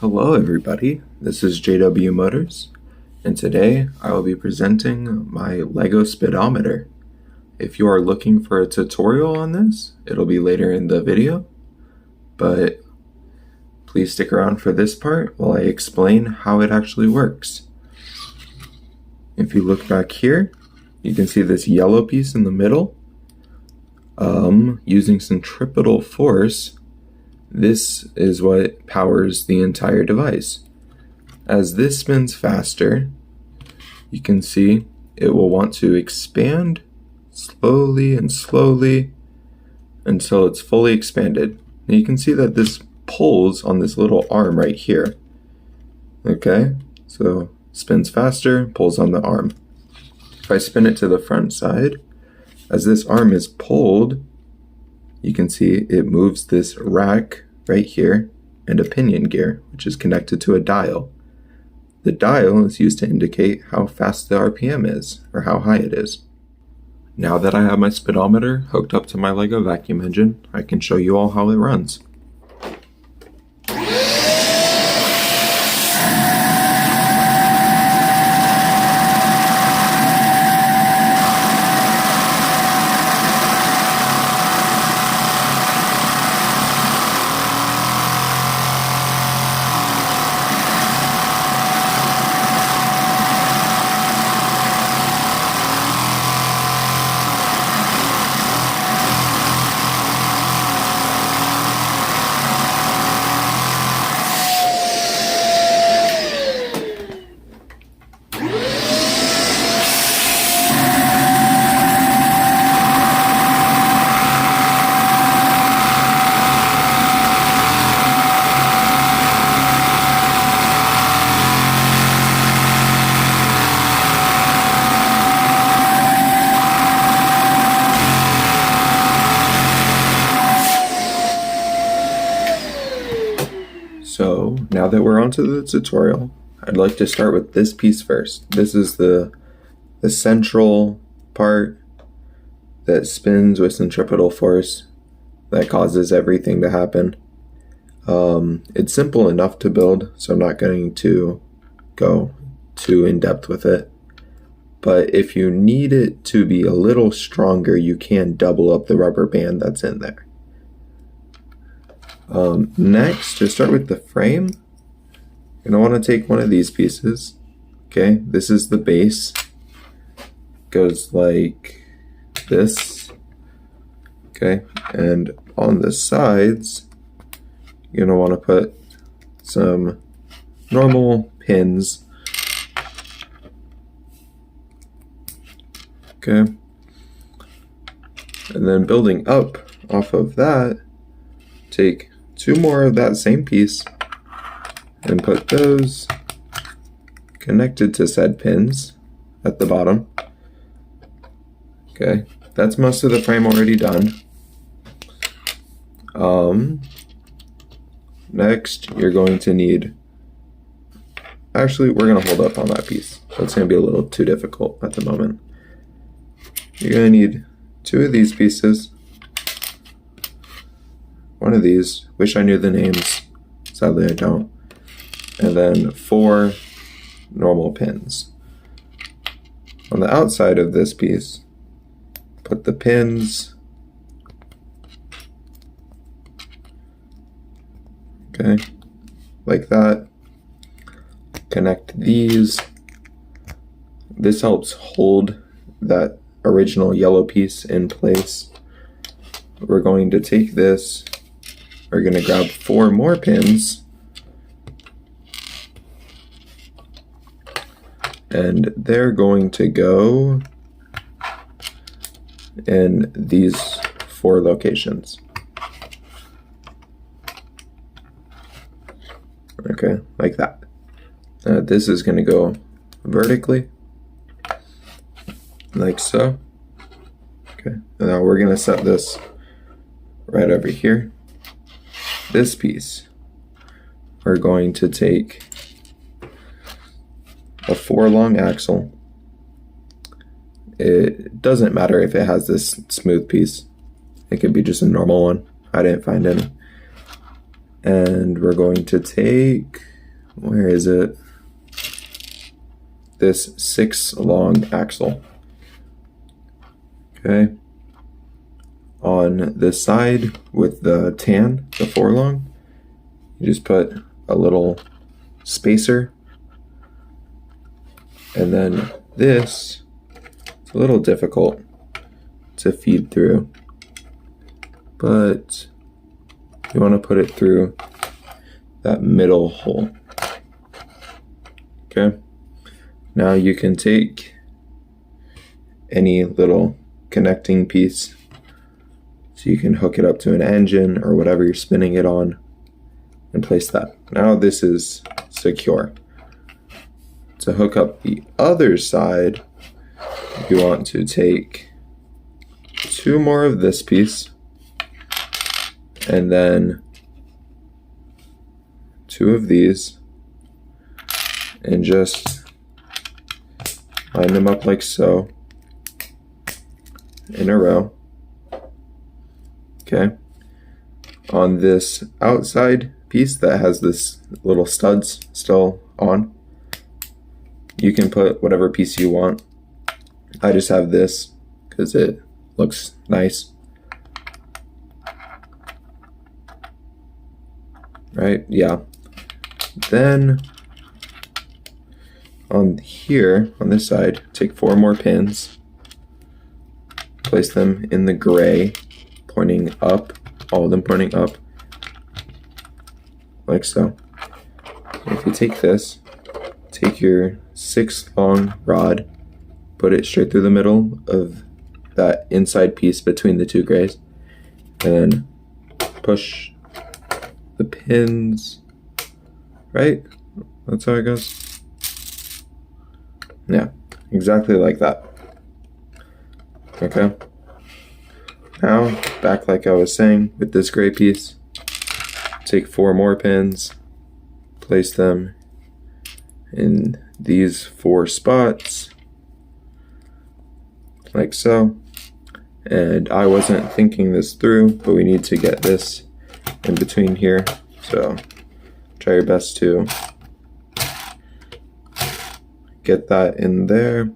Hello everybody, this is JW Motors, and today I will be presenting my LEGO Speedometer. If you are looking for a tutorial on this, it'll be later in the video, but please stick around for this part while I explain how it actually works. If you look back here, you can see this yellow piece in the middle. Using centripetal force, this is what powers the entire device. As this spins faster, you can see it will want to expand slowly and slowly until it's fully expanded. And you can see that this pulls on this little arm right here. Okay, so spins faster, pulls on the arm. If I spin it to the front side, as this arm is pulled, you can see it moves this rack right here and a pinion gear, which is connected to a dial. The dial is used to indicate how fast the RPM is, or how high it is. Now that I have my speedometer hooked up to my LEGO vacuum engine, I can show you all how it runs. So now that we're onto the tutorial, I'd like to start with this piece first. This is the central part that spins with centripetal force that causes everything to happen. It's simple enough to build, so I'm not going to go too in depth with it. But if you need it to be a little stronger, you can double up the rubber band that's in there. Next, to start with the frame, you're going to want to take one of these pieces. Okay, this is the base. Goes like this. Okay, and on the sides, you're going to want to put some normal pins. Okay, and then building up off of that, take two more of that same piece and put those connected to said pins at the bottom. Okay, that's most of the frame already done. Next, you're going to need, actually we're going to hold up on that piece. That's going to be a little too difficult at the moment. You're going to need two of these pieces. One of these, wish I knew the names, sadly I don't, and then 4 normal pins. On the outside of this piece, put the pins, okay, like that. Connect these. This helps hold that original yellow piece in place. We're going to take this. We're going to grab 4 more pins, and they're going to go in these 4 locations. Okay, like that. This is going to go vertically, like so. Okay, and now we're going to set this right over here. This piece, we're going to take a 4-long axle. It doesn't matter if it has this smooth piece. It could be just a normal one. I didn't find any. And we're going to take, where is it? This 6 long axle. Okay. On this side with the tan, the 4 long, you just put a little spacer. And then this, it's a little difficult to feed through, but you want to put it through that middle hole. Okay. Now you can take any little connecting piece, so you can hook it up to an engine or whatever you're spinning it on and place that. Now this is secure. To hook up the other side, you want to take 2 more of this piece and then 2 of these and just line them up like so in a row. Okay. On this outside piece that has this little studs still on, you can put whatever piece you want. I just have this because it looks nice. Right? Yeah. Then on here, on this side, take 4 more pins, place them in the gray, pointing up, all of them pointing up, like so. If you take this, take your 6 long rod, put it straight through the middle of that inside piece between the 2 grays, and then push the pins, right? That's how it goes. Yeah, exactly like that. Okay. Now, back like I was saying, with this gray piece, take 4 more pins, place them in these 4 spots, like so. And I wasn't thinking this through, but we need to get this in between here, so try your best to get that in there.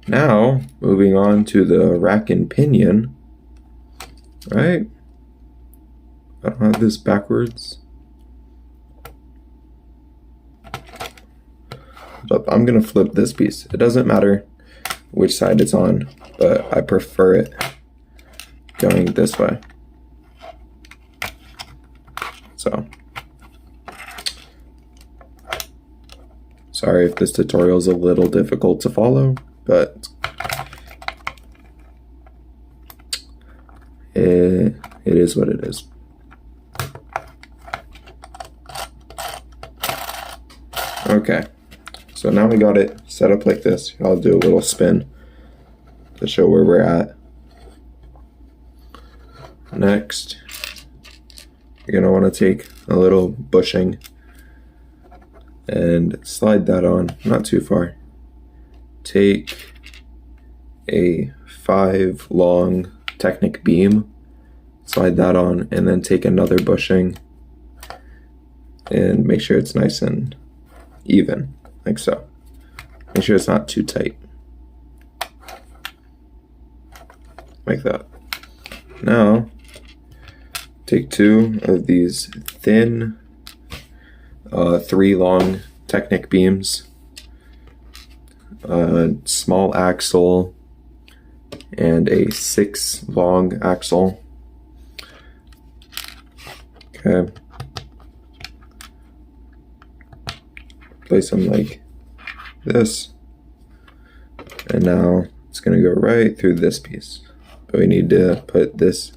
Now, moving on to the rack and pinion, right? I don't have this backwards. But I'm gonna flip this piece. It doesn't matter which side it's on, but I prefer it going this way. So, sorry if this tutorial is a little difficult to follow, but it is what it is. Okay, so now we got it set up like this. I'll do a little spin to show where we're at. Next, you're gonna want to take a little bushing and slide that on, not too far. Take a 5 long Technic beam, slide that on, and then take another bushing and make sure it's nice and even, like so. Make sure it's not too tight, like that. Now, take 2 of these thin 3 long Technic beams, a small axle, and a 6 long axle. Okay. Place them like this. And now it's going to go right through this piece. But we need to put this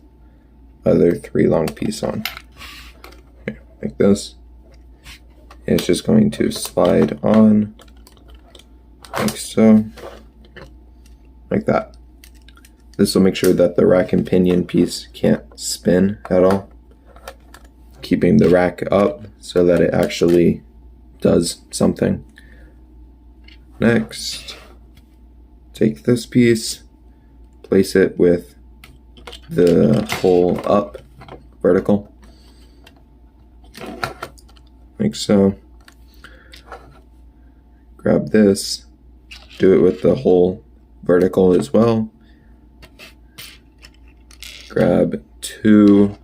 other 3 long piece on. Here, like this. And it's just going to slide on like so. Like that. This will make sure that the rack and pinion piece can't spin at all, keeping the rack up so that it actually does something. Next, take this piece, place it with the hole up, vertical, like so. Grab this, do it with the whole vertical as well. Grab 2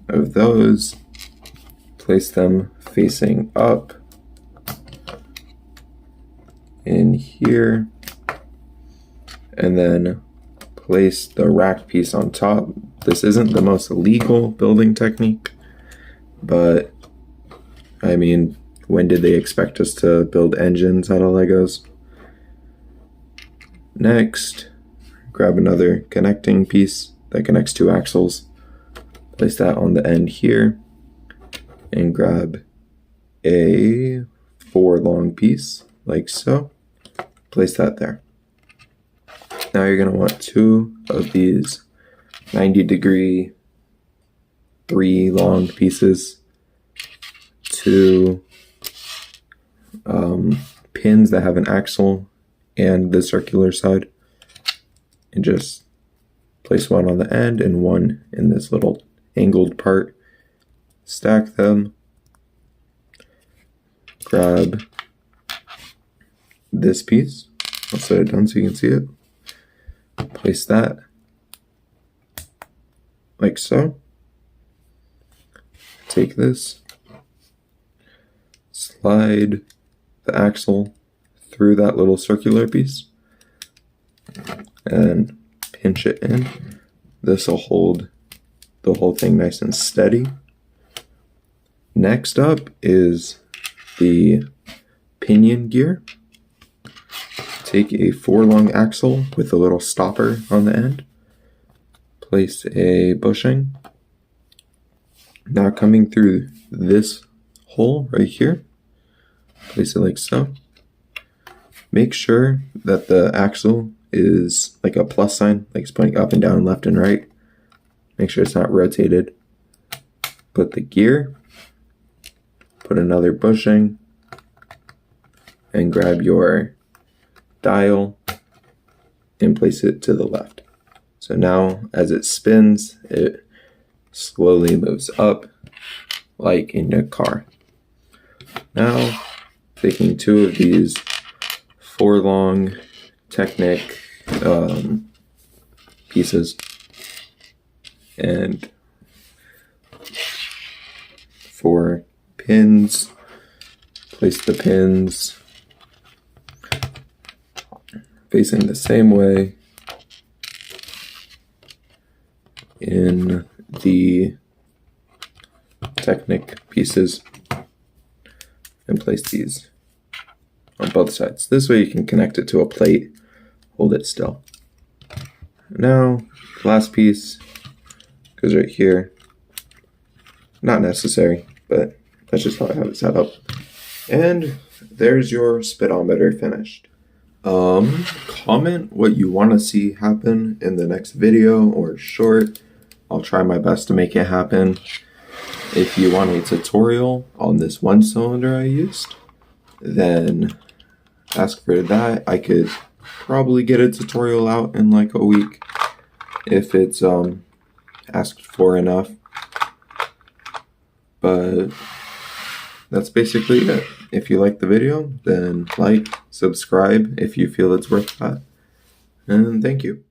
of those, place them facing up in here, and then place the rack piece on top. This isn't the most legal building technique, but I mean, when did they expect us to build engines out of Legos? Next, grab another connecting piece that connects 2 axles, place that on the end here, and grab a 4 long piece like so, place that there. Now you're going to want 2 of these 90-degree 3 long pieces, 2 pins that have an axle and the circular side, and just place one on the end and one in this little angled part. Stack them. Grab this piece. I'll set it down so you can see it. Place that like so. Take this, slide the axle through that little circular piece, and pinch it in. This will hold the whole thing nice and steady. Next up is the pinion gear. Take a 4 long axle with a little stopper on the end. Place a bushing. Now coming through this hole right here, place it like so. Make sure that the axle is like a plus sign, like it's pointing up and down, left and right. Make sure it's not rotated. Put the gear, put another bushing, and grab your dial and place it to the left. So now as it spins, it slowly moves up like in a car. Now taking 2 of these 4 long Technic pieces and 4 pins, place the pins facing the same way in the Technic pieces, and place these on both sides. This way you can connect it to a plate, hold it still. Now, last piece goes right here. Not necessary, but that's just how I have it set up. And there's your speedometer finished. Comment what you want to see happen in the next video or short. I'll try my best to make it happen. If you want a tutorial on this 1 cylinder I used, then ask for that. I could probably get a tutorial out in like a week if it's asked for enough. But that's basically it. If you like the video, then like, subscribe if you feel it's worth that. And thank you.